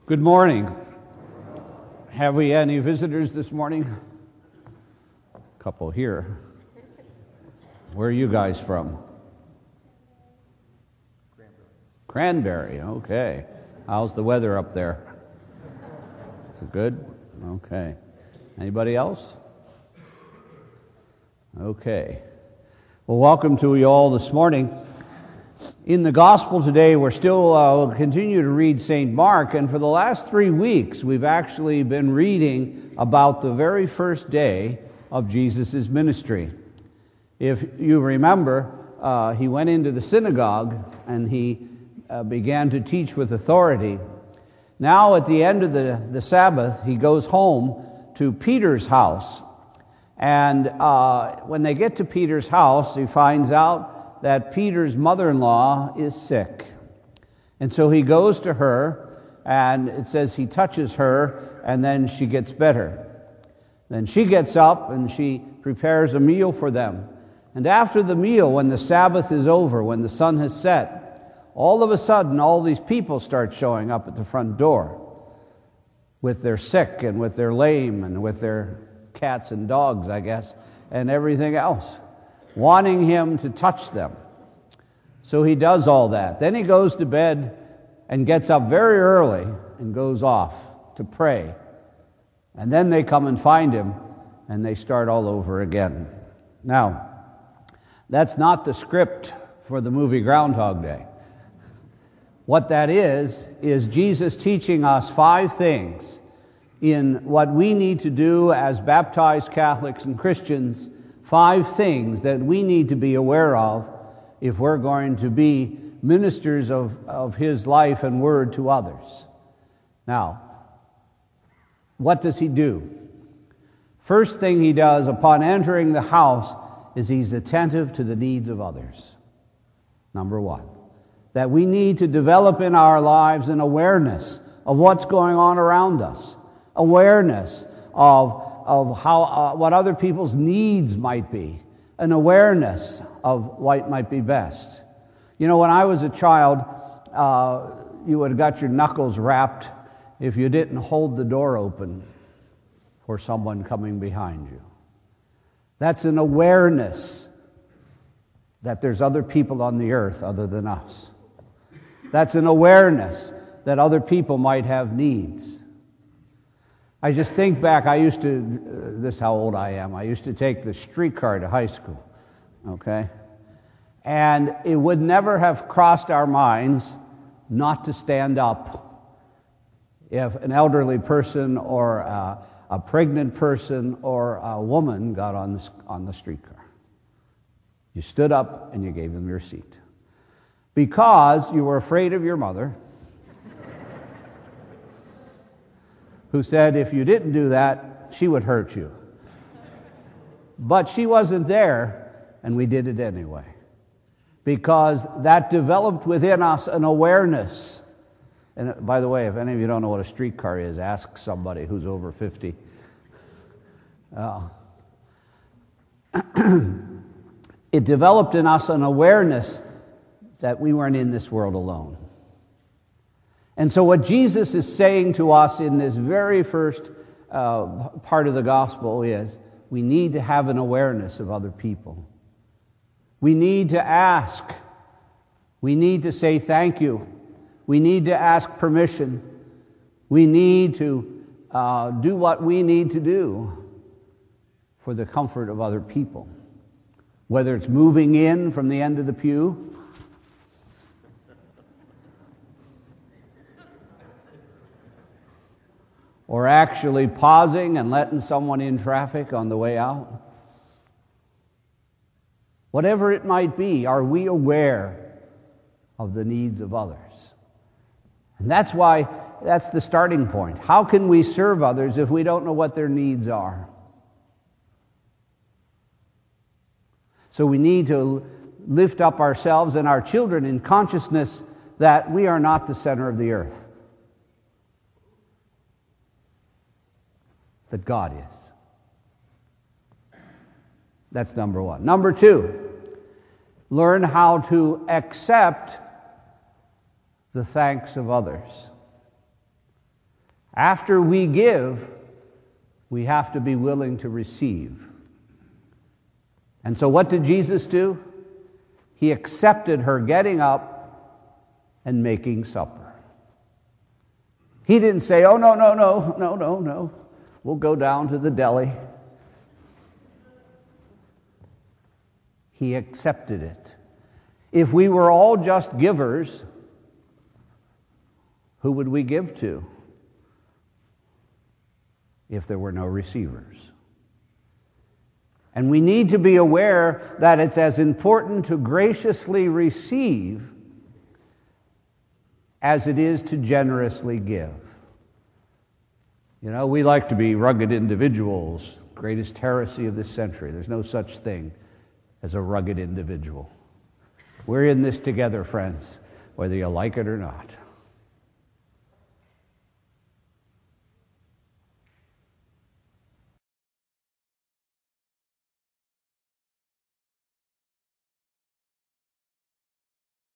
Good morning. Have we any visitors this morning? A couple here. Where are you guys from? Cranberry, okay. How's the weather up there? Is it good? Okay. Anybody else? Okay. Well, welcome to you all this morning. In the gospel today, we're still continue to read St. Mark, and for the last 3 weeks, we've actually been reading about the very first day of Jesus' ministry. If you remember, he went into the synagogue and he began to teach with authority. Now, at the end of the Sabbath, he goes home to Peter's house. And when they get to Peter's house, he finds out that Peter's mother-in-law is sick. And so he goes to her, and it says he touches her, and then she gets better. Then she gets up, and she prepares a meal for them. And after the meal, when the Sabbath is over, when the sun has set, all of a sudden, all these people start showing up at the front door with their sick, and with their lame, and with their cats and dogs, I guess, and everything else, wanting him to touch them. So he does all that. Then he goes to bed and gets up very early and goes off to pray. And then they come and find him, and they start all over again. Now, that's not the script for the movie Groundhog Day. What that is Jesus teaching us 5 things in what we need to do as baptized Catholics and Christians, 5 things that we need to be aware of if we're going to be ministers of his life and word to others. Now, what does he do? First thing he does upon entering the house is he's attentive to the needs of others. Number 1, that we need to develop in our lives an awareness of what's going on around us, awareness of how what other people's needs might be, an awareness of what might be best. You know, when I was a child, you would have got your knuckles rapped if you didn't hold the door open for someone coming behind you. That's an awareness that there's other people on the earth other than us. That's an awareness that other people might have needs. I just think back, this is how old I am, I used to take the streetcar to high school, okay? And it would never have crossed our minds not to stand up if an elderly person or a pregnant person or a woman got on the streetcar. You stood up and you gave them your seat. Because you were afraid of your mother, who said if you didn't do that, she would hurt you. But she wasn't there, and we did it anyway. Because that developed within us an awareness. And by the way, if any of you don't know what a streetcar is, ask somebody who's over 50. It developed in us an awareness that we weren't in this world alone. And so what Jesus is saying to us in this very first part of the gospel is we need to have an awareness of other people. We need to ask. We need to say thank you. We need to ask permission. We need to do what we need to do for the comfort of other people. Whether it's moving in from the end of the pew, or actually pausing and letting someone in traffic on the way out. Whatever it might be, are we aware of the needs of others? And that's the starting point. How can we serve others if we don't know what their needs are? So we need to lift up ourselves and our children in consciousness that we are not the center of the earth. That God is. That's number 1. Number 2, learn how to accept the thanks of others. After we give, we have to be willing to receive. And so what did Jesus do? He accepted her getting up and making supper. He didn't say, oh, no. We'll go down to the deli. He accepted it. If we were all just givers, who would we give to if there were no receivers? And we need to be aware that it's as important to graciously receive as it is to generously give. You know, we like to be rugged individuals, greatest heresy of this century. There's no such thing as a rugged individual. We're in this together, friends, whether you like it or not.